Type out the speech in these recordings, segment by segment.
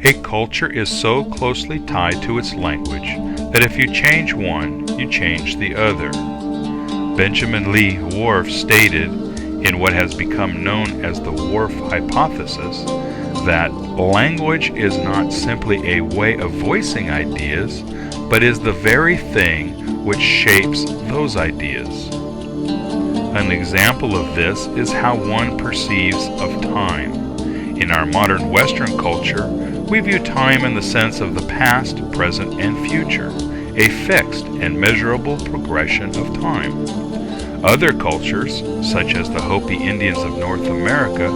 A culture is so closely tied to its language that if you change one, you change the other. Benjamin Lee Whorf stated, in what has become known as the Whorf hypothesis, that language is not simply a way of voicing ideas, but is the very thing which shapes those ideas. An example of this is how one perceives of time. In our modern Western culture, we view time in the sense of the past, present, and future, a fixed and measurable progression of time. Other cultures, such as the Hopi Indians of North America,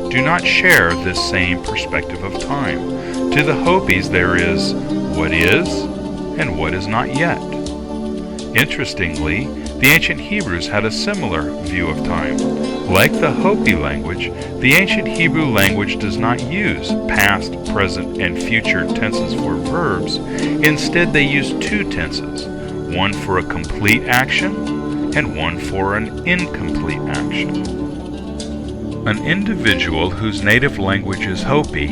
do not share this same perspective of time. To the Hopis there is what is and what is not yet. Interestingly, the ancient Hebrews had a similar view of time. Like the Hopi language, the ancient Hebrew language does not use past, present, and future tenses for verbs. Instead, they use two tenses, one for a complete action and one for an incomplete action. An individual whose native language is Hopi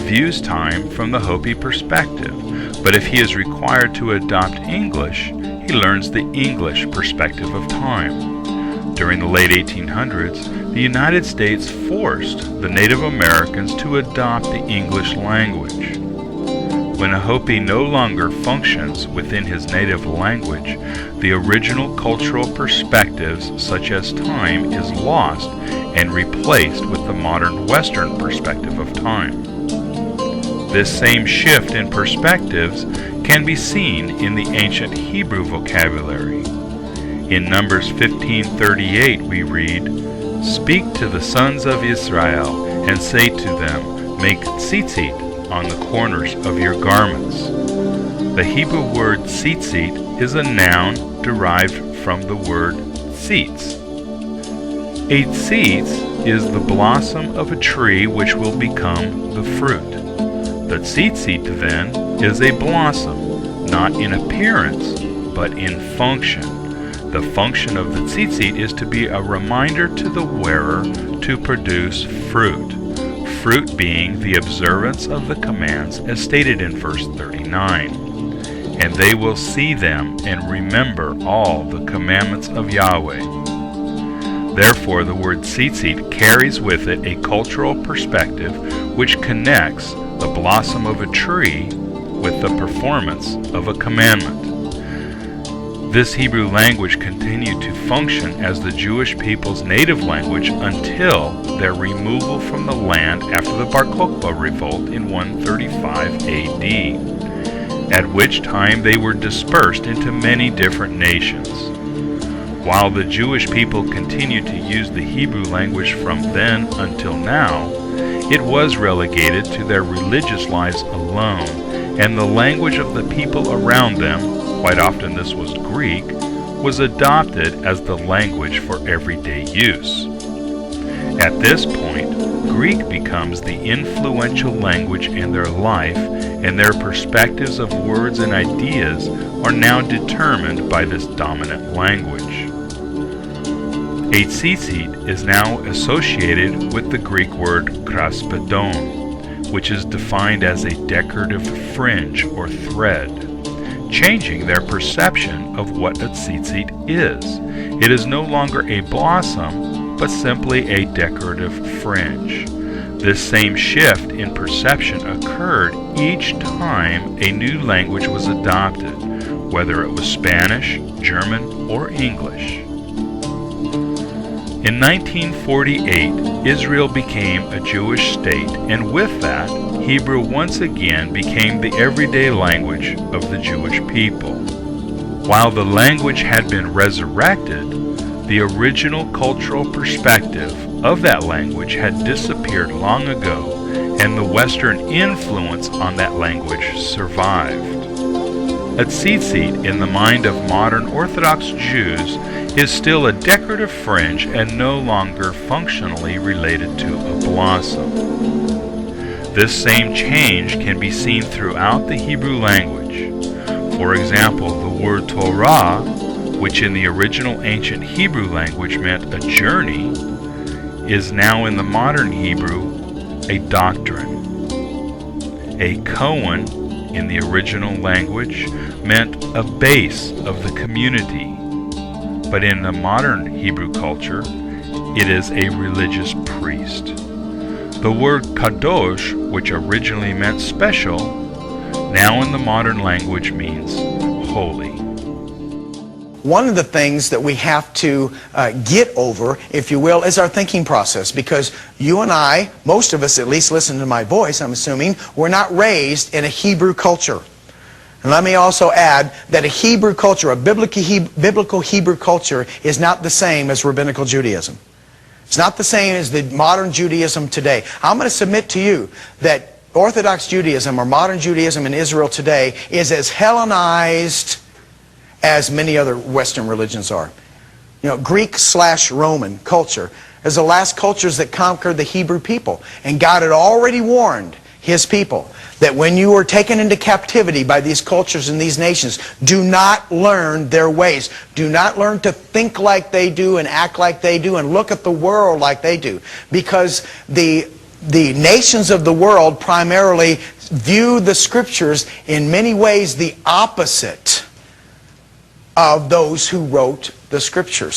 views time from the Hopi perspective, but if he is required to adopt English, he learns the English perspective of time. During the late 1800s, the United States forced the Native Americans to adopt the English language. When a Hopi no longer functions within his native language, the original cultural perspectives such as time is lost and replaced with the modern Western perspective of time. This same shift in perspectives can be seen in the ancient Hebrew vocabulary. In Numbers 15:38 we read, "Speak to the sons of Israel, and say to them, make tsiytsiyt on the corners of your garments." The Hebrew word tsiytsiyt is a noun derived from the word tsiyts. A tsiyts is the blossom of a tree which will become the fruit. The tsiytsiyt then is a blossom, not in appearance, but in function. The function of the tsiytsiyt is to be a reminder to the wearer to produce fruit. Fruit being the observance of the commands as stated in verse 39. And they will see them and remember all the commandments of Yahweh. Therefore, the word tsiytsiyt carries with it a cultural perspective which connects the blossom of a tree with the performance of a commandment. This Hebrew language continued to function as the Jewish people's native language until their removal from the land after the Bar Kokhba revolt in 135 AD, at which time they were dispersed into many different nations. While the Jewish people continued to use the Hebrew language from then until now, it was relegated to their religious lives alone, and the language of the people around them, quite often this was Greek, was adopted as the language for everyday use. At this point, Greek becomes the influential language in their life, and their perspectives of words and ideas are now determined by this dominant language. A tsiytsiyt is now associated with the Greek word kraspedon, which is defined as a decorative fringe or thread, changing their perception of what a tsiytsiyt is. It is no longer a blossom, but simply a decorative fringe. This same shift in perception occurred each time a new language was adopted, whether it was Spanish, German, or English. In 1948, Israel became a Jewish state, and with that, Hebrew once again became the everyday language of the Jewish people. While the language had been resurrected, the original cultural perspective of that language had disappeared long ago, and the Western influence on that language survived. A tsiytsiyt in the mind of modern Orthodox Jews is still a decorative fringe and no longer functionally related to a blossom. This same change can be seen throughout the Hebrew language. For example, the word Torah, which in the original ancient Hebrew language meant a journey, is now in the modern Hebrew a doctrine. A kohen in the original language meant a base of the community, but in the modern Hebrew culture, it is a religious priest. The word kadosh, which originally meant special, now in the modern language means holy. One of the things that we have to get over, if you will, is our thinking process. Because you and I, most of us at least listen to my voice, I'm assuming, were not raised in a Hebrew culture. And let me also add that a Hebrew culture, a biblical Hebrew culture, is not the same as rabbinical Judaism. It's not the same as the modern Judaism today. I'm going to submit to you that Orthodox Judaism or modern Judaism in Israel today is as Hellenized as many other Western religions are. You know, Greek/Roman culture is the last cultures that conquered the Hebrew people. And God had already warned His people that when you are taken into captivity by these cultures and these nations, do not learn their ways. Do not learn to think like they do and act like they do and look at the world like they do. Because the nations of the world primarily view the Scriptures in many ways the opposite of those who wrote the Scriptures.